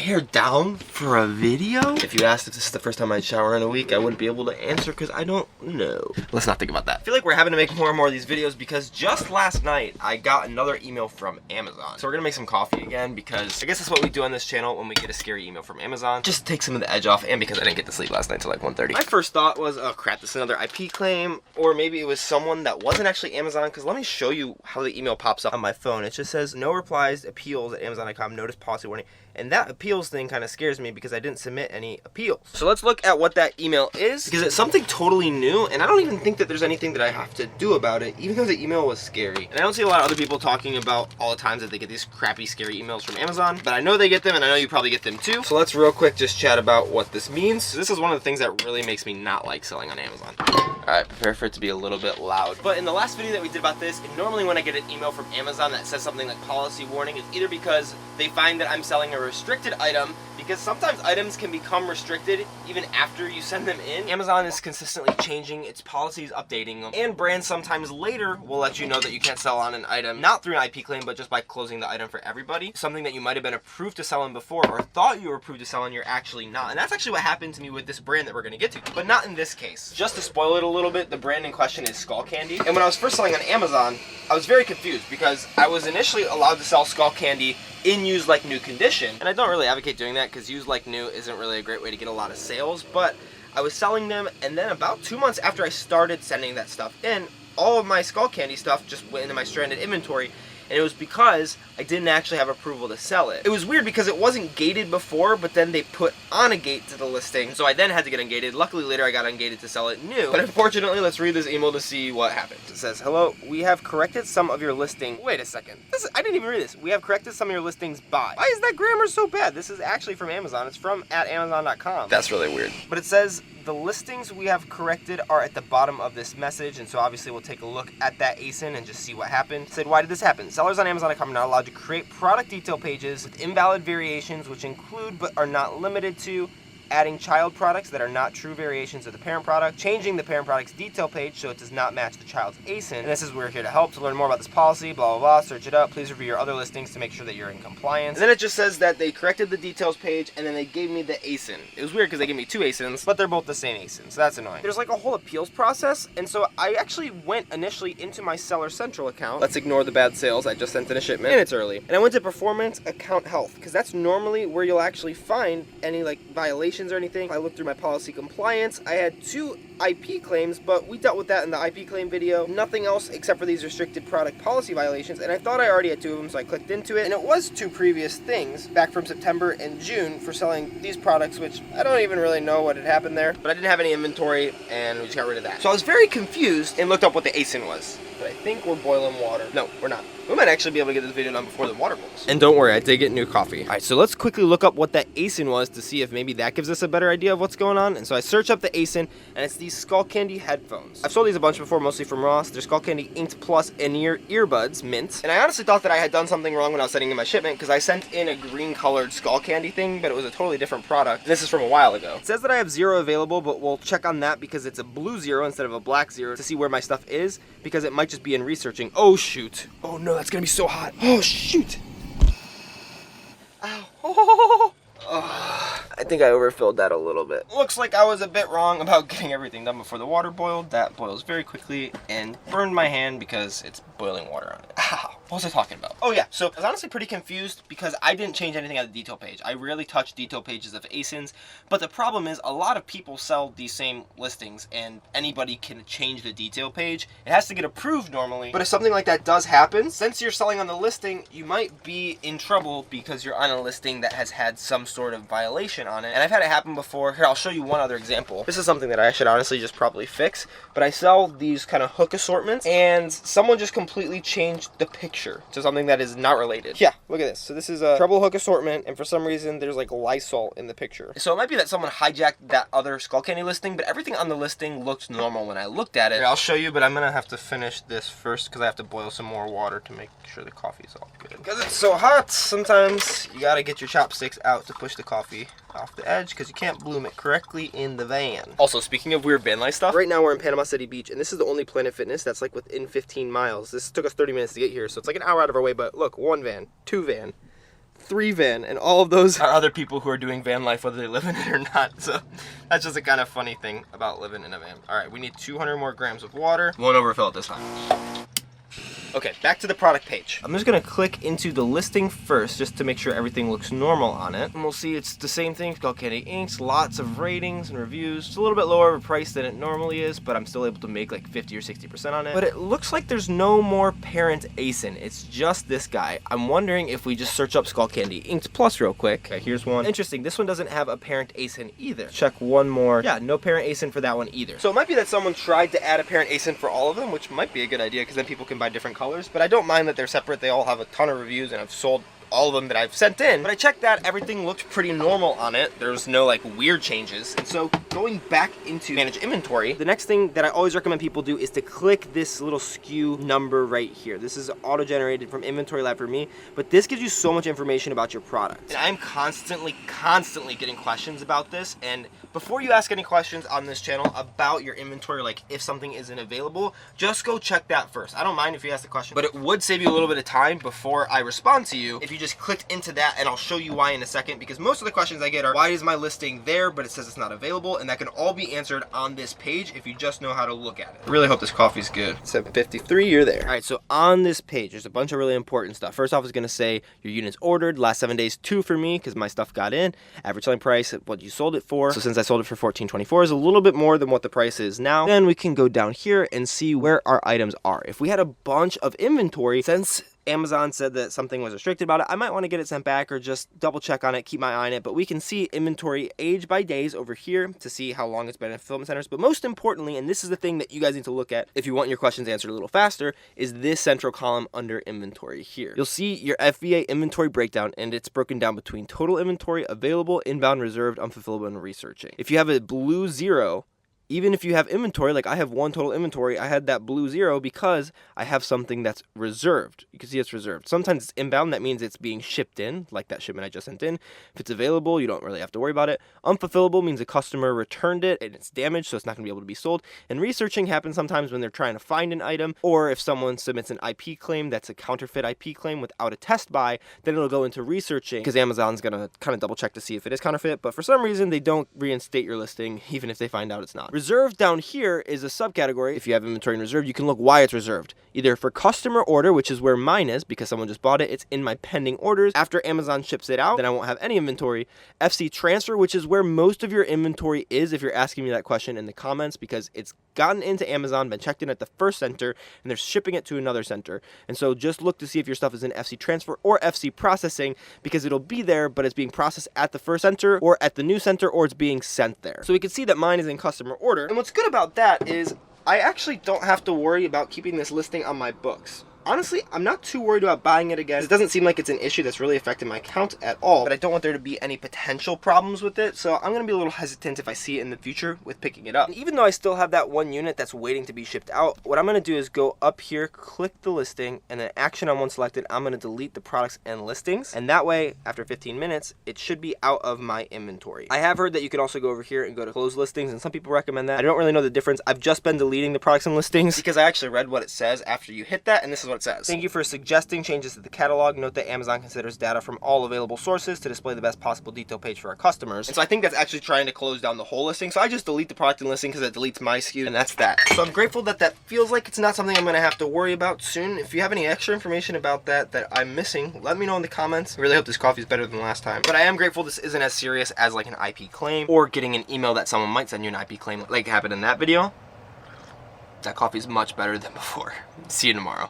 hair down for a video? If you asked if this is the first time I'd shower in a week, I wouldn't be able to answer because I don't know. Let's not think about that. I feel like we're having to make more and more of these videos because just last night I got another email from Amazon. So we're gonna make some coffee again because I guess that's what we do on this channel when we get a scary email from Amazon. Just to take some of the edge off, and because I didn't get to sleep last night till like 1:30. My first thought was, oh crap, this is another IP claim, or maybe it was someone that wasn't actually Amazon, because let me show you how the email pops up on my phone. It just says no replies, appeals at Amazon.com, notice policy warning. And that appeals thing kind of scares me because I didn't submit any appeals. So let's look at what that email is, because it's something totally new, and I don't even think that there's anything that I have to do about it, even though the email was scary. And I don't see a lot of other people talking about all the times that they get these crappy, scary emails from Amazon, but I know they get them, and I know you probably get them too. So let's real quick just chat about what this means. So this is one of the things that really makes me not like selling on Amazon. Alright, prepare for it to be a little bit loud. But in the last video that we did about this, normally when I get an email from Amazon that says something like policy warning, it's either because they find that I'm selling a restricted item, because sometimes items can become restricted even after you send them in. Amazon is consistently changing its policies, updating them, and brands sometimes later will let you know that you can't sell on an item, not through an IP claim, but just by closing the item for everybody. Something that you might have been approved to sell in before, or thought you were approved to sell in, you're actually not. And that's actually what happened to me with this brand that we're gonna get to, but not in this case. Just to spoil it a little bit, the brand in question is Skull Candy. And when I was first selling on Amazon, I was very confused because I was initially allowed to sell Skull Candy in used like new condition. And I don't really advocate doing that because used like new isn't really a great way to get a lot of sales, but I was selling them, and then about 2 months after I started sending that stuff in, all of my Skull Candy stuff just went into my stranded inventory. And it was because I didn't actually have approval to sell it. It was weird because it wasn't gated before, but then they put on a gate to the listing, so I then had to get ungated. Luckily later I got ungated to sell it new. But unfortunately, let's read this email to see what happened. It says, hello, we have corrected some of your listing. Wait a second. I didn't even read this. We have corrected some of your listings by. Why is that grammar so bad? This is actually from Amazon. It's from @amazon.com. That's really weird. But it says, the listings we have corrected are at the bottom of this message, and so obviously we'll take a look at that ASIN and just see what happened. It said, why did this happen? Sellers on Amazon.com are not allowed to create product detail pages with invalid variations, which include but are not limited to adding child products that are not true variations of the parent product, changing the parent product's detail page so it does not match the child's ASIN. And this is, we're here to help. To learn more about this policy, blah, blah, blah, search it up. Please review your other listings to make sure that you're in compliance. And then it just says that they corrected the details page, and then they gave me the ASIN. It was weird because they gave me two ASINs, but they're both the same ASIN, so that's annoying. There's like a whole appeals process, and so I actually went initially into my Seller Central account. Let's ignore the bad sales. I just sent in a shipment, and it's early. And I went to Performance Account Health, because that's normally where you'll actually find any like violations or anything. I looked through my policy compliance. I had 2 IP claims, but we dealt with that in the IP claim video. Nothing else except for these restricted product policy violations, and I thought I already had 2 of them, so I clicked into it, and it was 2 previous things back from September and June for selling these products, which I don't even really know what had happened there, but I didn't have any inventory, and we just got rid of that. So I was very confused and looked up what the ASIN was, but I think we're boiling water. No, we're not. We might actually be able to get this video done before the water boils. And don't worry, I did get new coffee. All right, so let's quickly look up what that ASIN was to see if maybe that gives us a better idea of what's going on. And so I searched up the ASIN, and it's these Skull Candy headphones. I've sold these a bunch before, mostly from Ross. They're Skull Candy Inked Plus in-ear earbuds, mint. And I honestly thought that I had done something wrong when I was sending in my shipment, because I sent in a green-colored Skull Candy thing, but it was a totally different product. And this is from a while ago. It says that I have 0 available, but we'll check on that because it's a blue 0 instead of a black 0 to see where my stuff is, because it might just be in researching. Oh, shoot. Oh, no, that's gonna be so hot. Oh, shoot. Ow. Oh. I think I overfilled that a little bit. Looks like I was a bit wrong about getting everything done before the water boiled. That boils very quickly and burned my hand because it's boiling water on it. Ow. What was I talking about? Oh yeah, so I was honestly pretty confused because I didn't change anything on the detail page. I rarely touch detail pages of ASINs, but the problem is a lot of people sell these same listings and anybody can change the detail page. It has to get approved normally, but if something like that does happen, since you're selling on the listing, you might be in trouble because you're on a listing that has had some sort of violation on it. And I've had it happen before. Here, I'll show you one other example. This is something that I should honestly just probably fix, but I sell these kind of hook assortments, and someone just completely changed the picture to something that is not related. Yeah, look at this. So this is a treble hook assortment, and for some reason there's like Lysol in the picture. So it might be that someone hijacked that other Skull Candy listing, but everything on the listing looked normal when I looked at it. Here, I'll show you, but I'm gonna have to finish this first because I have to boil some more water to make sure the coffee's all good. Because it's so hot, sometimes you gotta get your chopsticks out to push the coffee off the edge because you can't bloom it correctly in the van. Also, speaking of weird van life stuff, right now we're in Panama City Beach, and this is the only Planet Fitness that's like within 15 miles. This took us 30 minutes to get here, so it's like an hour out of our way, but look, 1 van, 2 van, 3 van, and all of those are other people who are doing van life, whether they live in it or not. So that's just a kind of funny thing about living in a van. All right, we need 200 more grams of water. Won't overfill it this time. Okay, back to the product page. I'm just gonna click into the listing first just to make sure everything looks normal on it. And we'll see it's the same thing, Skull Candy inks, lots of ratings and reviews. It's a little bit lower of a price than it normally is, but I'm still able to make like 50 or 60% on it. But it looks like there's no more parent ASIN. It's just this guy. I'm wondering if we just search up Skull Candy Inks Plus real quick. Okay, here's one. Interesting, this one doesn't have a parent ASIN either. Check one more. Yeah, no parent ASIN for that one either. So it might be that someone tried to add a parent ASIN for all of them, which might be a good idea because then people can buy different colors, but I don't mind that they're separate. They all have a ton of reviews and I've sold all of them that I've sent in. But I checked that, everything looked pretty normal on it. There's no like weird changes. And so going back into manage inventory, the next thing that I always recommend people do is to click this little SKU number right here. This is auto-generated from Inventory Lab for me, but this gives you so much information about your product. And I'm constantly getting questions about this. And before you ask any questions on this channel about your inventory, like if something isn't available, just go check that first. I don't mind if you ask the question, but it would save you a little bit of time before I respond to you if you just clicked into that, and I'll show you why in a second, because most of the questions I get are, why is my listing there but it says it's not available? And that can all be answered on this page if you just know how to look at it. I really hope this coffee's good. 753, you're there. All right, so on this page, there's a bunch of really important stuff. First off, it's gonna say your units ordered, last 7 days, 2 for me, because my stuff got in, average selling price, what you sold it for. So since I sold it for $14.24, is a little bit more than what the price is now. Then we can go down here and see where our items are. If we had a bunch of inventory, since Amazon said that something was restricted about it, I might want to get it sent back or just double check on it, keep my eye on it. But we can see inventory age by days over here to see how long it's been in fulfillment centers. But most importantly, and this is the thing that you guys need to look at if you want your questions answered a little faster, is this central column under inventory here. You'll see your FBA inventory breakdown, and it's broken down between total inventory, available, inbound, reserved, unfulfillable, and researching. If you have a blue 0, even if you have inventory, like I have 1 total inventory, I had that blue 0 because I have something that's reserved. You can see it's reserved. Sometimes it's inbound, that means it's being shipped in, like that shipment I just sent in. If it's available, you don't really have to worry about it. Unfulfillable means a customer returned it and it's damaged, so it's not gonna be able to be sold. And researching happens sometimes when they're trying to find an item, or if someone submits an IP claim that's a counterfeit IP claim without a test buy, then it'll go into researching because Amazon's gonna kind of double check to see if it is counterfeit, but for some reason they don't reinstate your listing even if they find out it's not. Reserved down here is a subcategory. If you have inventory in reserved, you can look why it's reserved. Either for customer order, which is where mine is because someone just bought it, it's in my pending orders. After Amazon ships it out, then I won't have any inventory. FC transfer, which is where most of your inventory is if you're asking me that question in the comments, because it's gotten into Amazon, been checked in at the first center, and they're shipping it to another center. And so just look to see if your stuff is in FC transfer or FC processing, because it'll be there, but it's being processed at the first center or at the new center, or it's being sent there. So we can see that mine is in customer order. And what's good about that is I actually don't have to worry about keeping this listing on my books. Honestly, I'm not too worried about buying it again. It doesn't seem like it's an issue that's really affecting my account at all, but I don't want there to be any potential problems with it, so I'm going to be a little hesitant if I see it in the future with picking it up. And even though I still have that 1 unit that's waiting to be shipped out, what I'm going to do is go up here, click the listing, and then action on one selected, I'm going to delete the products and listings, and that way, after 15 minutes, it should be out of my inventory. I have heard that you can also go over here and go to close listings, and some people recommend that. I don't really know the difference. I've just been deleting the products and listings because I actually read what it says after you hit that, and this is what it says. Thank you for suggesting changes to the catalog. Note that Amazon considers data from all available sources to display the best possible detail page for our customers. And so I think that's actually trying to close down the whole listing. So I just delete the product and listing because it deletes my SKU, and that's that. So I'm grateful that that feels like it's not something I'm going to have to worry about soon. If you have any extra information about that I'm missing, let me know in the comments. I really hope this coffee is better than last time. But I am grateful this isn't as serious as like an IP claim or getting an email that someone might send you an IP claim like happened in that video. That coffee is much better than before. See you tomorrow.